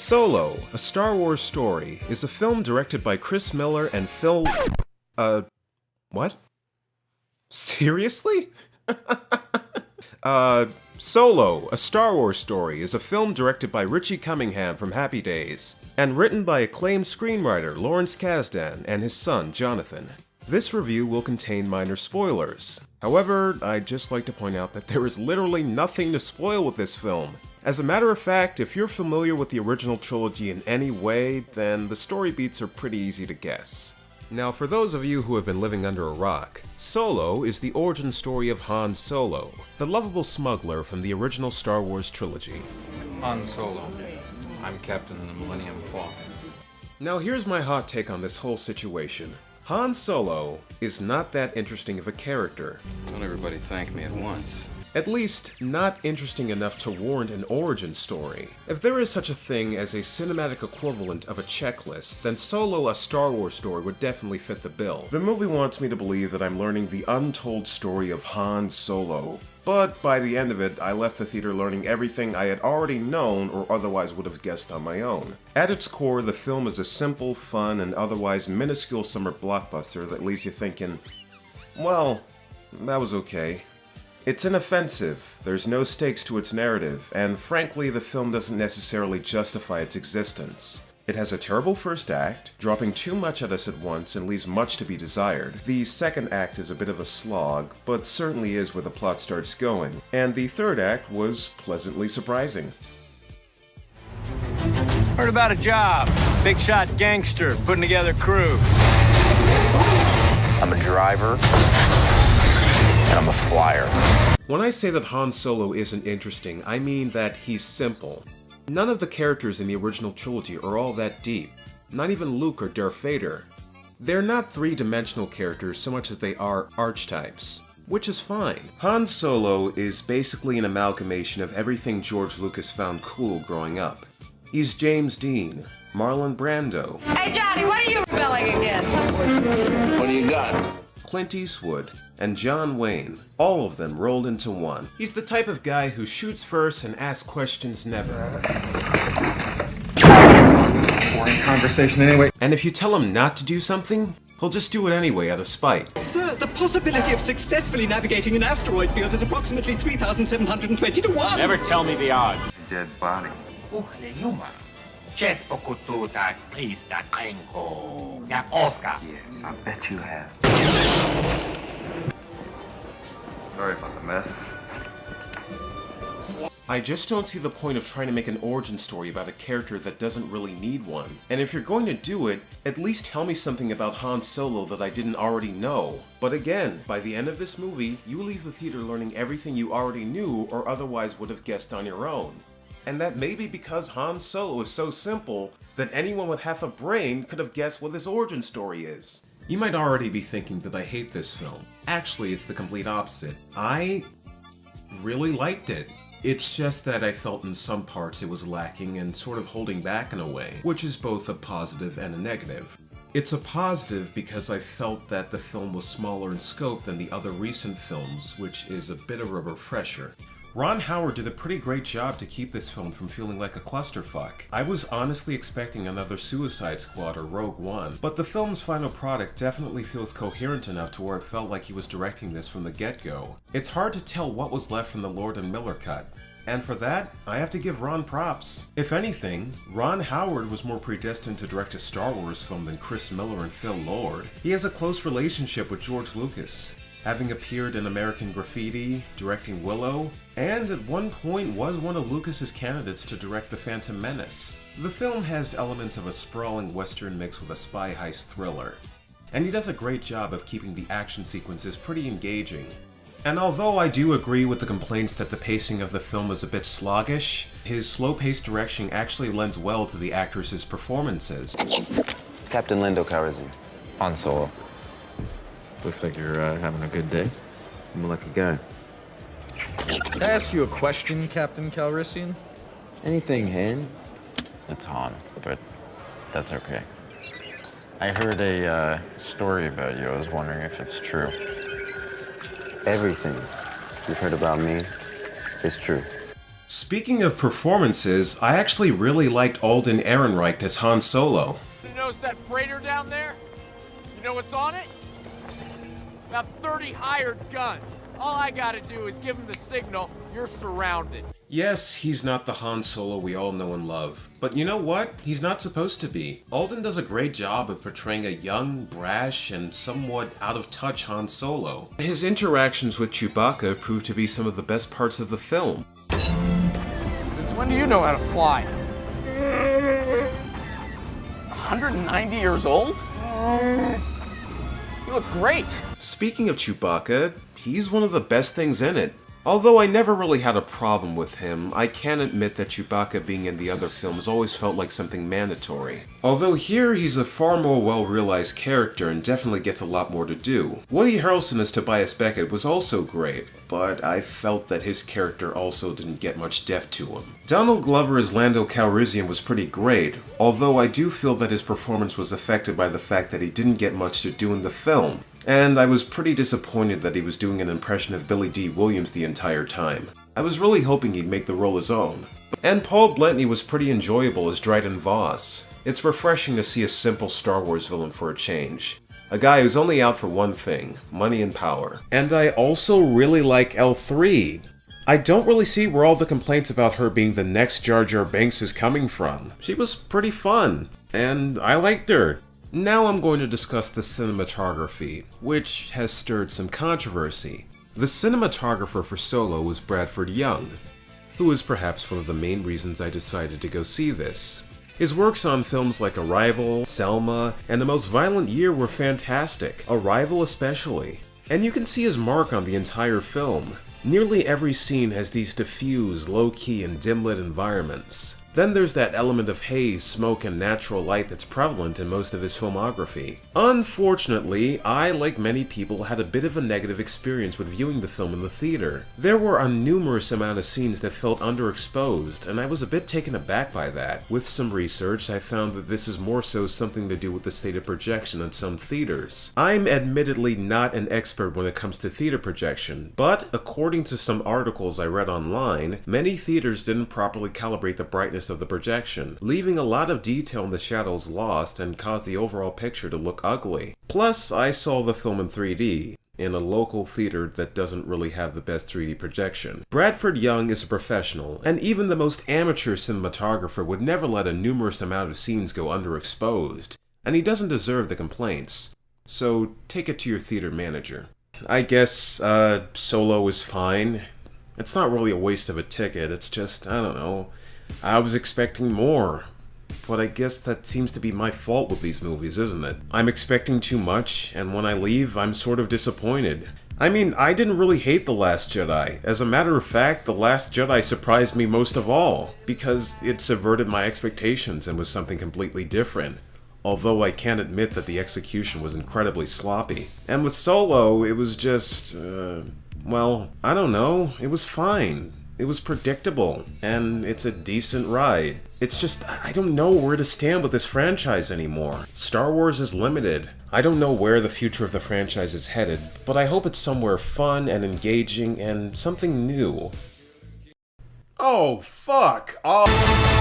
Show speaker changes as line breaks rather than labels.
Solo, A Star Wars Story, is a film directed by Chris Miller and Phil... what? Seriously? Solo, A Star Wars Story is a film directed by Richie Cunningham from Happy Days, and written by acclaimed screenwriter Lawrence Kasdan and his son, Jonathan. This review will contain minor spoilers. However, I'd just like to point out that there is literally nothing to spoil with this film. As a matter of fact, if you're familiar with the original trilogy in any way, then the story beats are pretty easy to guess. Now, for those of you who have been living under a rock, Solo is the origin story of Han Solo, the lovable smuggler from the original Star Wars trilogy.
Han Solo. I'm captain of the Millennium Falcon.
Now here's my hot take on this whole situation. Han Solo is not that interesting of a character.
Don't everybody thank me at once.
At least, not interesting enough to warrant an origin story. If there is such a thing as a cinematic equivalent of a checklist, then Solo, A Star Wars Story would definitely fit the bill. The movie wants me to believe that I'm learning the untold story of Han Solo, but by the end of it, I left the theater learning everything I had already known or otherwise would have guessed on my own. At its core, the film is a simple, fun, and otherwise minuscule summer blockbuster that leaves you thinking, well, that was okay. It's inoffensive, there's no stakes to its narrative, and frankly, the film doesn't necessarily justify its existence. It has a terrible first act, dropping too much at us at once and leaves much to be desired. The second act is a bit of a slog, but certainly is where the plot starts going, and the third act was pleasantly surprising.
Heard about a job. Big shot gangster putting together crew.
I'm a driver. And I'm a flyer.
When I say that Han Solo isn't interesting, I mean that he's simple. None of the characters in the original trilogy are all that deep. Not even Luke or Darth Vader. They're not three-dimensional characters so much as they are archetypes, which is fine. Han Solo is basically an amalgamation of everything George Lucas found cool growing up. He's James Dean, Marlon Brando.
Hey Johnny, what are you rebelling against?
What do you got?
Clint Eastwood, and John Wayne, all of them rolled into one. He's the type of guy who shoots first and asks questions never.
Boring conversation anyway.
And if you tell him not to do something, he'll just do it anyway out of spite.
Sir, the possibility of successfully navigating an asteroid field is approximately 3,720 to 1.
Never tell me the odds.
Dead body.
Yes,
I bet you have. Sorry about the mess.
I just don't see the point of trying to make an origin story about a character that doesn't really need one. And if you're going to do it, at least tell me something about Han Solo that I didn't already know. But again, by the end of this movie, you leave the theater learning everything you already knew or otherwise would have guessed on your own. And that may be because Han Solo is so simple that anyone with half a brain could have guessed what his origin story is. You might already be thinking that I hate this film. Actually, it's the complete opposite. I really liked it. It's just that I felt in some parts it was lacking and sort of holding back in a way, which is both a positive and a negative. It's a positive because I felt that the film was smaller in scope than the other recent films, which is a bit of a refresher. Ron Howard did a pretty great job to keep this film from feeling like a clusterfuck. I was honestly expecting another Suicide Squad or Rogue One, but the film's final product definitely feels coherent enough to where it felt like he was directing this from the get-go. It's hard to tell what was left from the Lord and Miller cut. And for that, I have to give Ron props. If anything, Ron Howard was more predestined to direct a Star Wars film than Chris Miller and Phil Lord. He has a close relationship with George Lucas, having appeared in American Graffiti, directing Willow, and at one point was one of Lucas's candidates to direct The Phantom Menace. The film has elements of a sprawling western mixed with a spy heist thriller, and he does a great job of keeping the action sequences pretty engaging. And although I do agree with the complaints that the pacing of the film is a bit sluggish, his slow-paced direction actually lends well to the actors' performances.
Captain Lando Calrissian. Han Solo.
Looks like you're having a good day.
I'm a lucky guy.
Can I ask you a question, Captain Calrissian?
Anything, Han? It's Han, but that's okay. I heard a story about you. I was wondering if it's true. Everything you've heard about me is true.
Speaking of performances, I actually really liked Alden Ehrenreich as Han Solo.
You notice that freighter down there? You know what's on it? About 30 hired guns. All I gotta do is give them the signal, you're surrounded.
Yes, he's not the Han Solo we all know and love. But you know what? He's not supposed to be. Alden does a great job of portraying a young, brash, and somewhat out-of-touch Han Solo. His interactions with Chewbacca proved to be some of the best parts of the film.
Since when do you know how to fly? 190 years old? You look great.
Speaking of Chewbacca, he's one of the best things in it. Although I never really had a problem with him, I can admit that Chewbacca being in the other films always felt like something mandatory. Although here he's a far more well-realized character and definitely gets a lot more to do. Woody Harrelson as Tobias Beckett was also great, but I felt that his character also didn't get much depth to him. Donald Glover as Lando Calrissian was pretty great, although I do feel that his performance was affected by the fact that he didn't get much to do in the film. And I was pretty disappointed that he was doing an impression of Billy D. Williams the entire time. I was really hoping he'd make the role his own. And Paul Bettany was pretty enjoyable as Dryden Voss. It's refreshing to see a simple Star Wars villain for a change. A guy who's only out for one thing, money and power. And I also really like L3. I don't really see where all the complaints about her being the next Jar Jar Binks is coming from. She was pretty fun, and I liked her. Now I'm going to discuss the cinematography, which has stirred some controversy. The cinematographer for Solo was Bradford Young, who is perhaps one of the main reasons I decided to go see this. His works on films like Arrival, Selma, and The Most Violent Year were fantastic, Arrival especially. And you can see his mark on the entire film. Nearly every scene has these diffuse, low-key, and dim-lit environments. Then there's that element of haze, smoke, and natural light that's prevalent in most of his filmography. Unfortunately, I, like many people, had a bit of a negative experience with viewing the film in the theater. There were a numerous amount of scenes that felt underexposed, and I was a bit taken aback by that. With some research, I found that this is more so something to do with the state of projection in some theaters. I'm admittedly not an expert when it comes to theater projection, but according to some articles I read online, many theaters didn't properly calibrate the brightness of the projection, leaving a lot of detail in the shadows lost and caused the overall picture to look ugly. Plus, I saw the film in 3D, in a local theater that doesn't really have the best 3D projection. Bradford Young is a professional, and even the most amateur cinematographer would never let a numerous amount of scenes go underexposed, and he doesn't deserve the complaints. So take it to your theater manager. I guess, Solo is fine. It's not really a waste of a ticket, it's just, I don't know, I was expecting more. But I guess that seems to be my fault with these movies, isn't it? I'm expecting too much, and when I leave, I'm sort of disappointed. I mean, I didn't really hate The Last Jedi. As a matter of fact, The Last Jedi surprised me most of all, because it subverted my expectations and was something completely different. Although I can admit that the execution was incredibly sloppy. And with Solo, it was just, well, I don't know, it was fine. It was predictable, and it's a decent ride. It's just, I don't know where to stand with this franchise anymore. Star Wars is limited. I don't know where the future of the franchise is headed, but I hope it's somewhere fun and engaging and something new. Oh, fuck! Oh.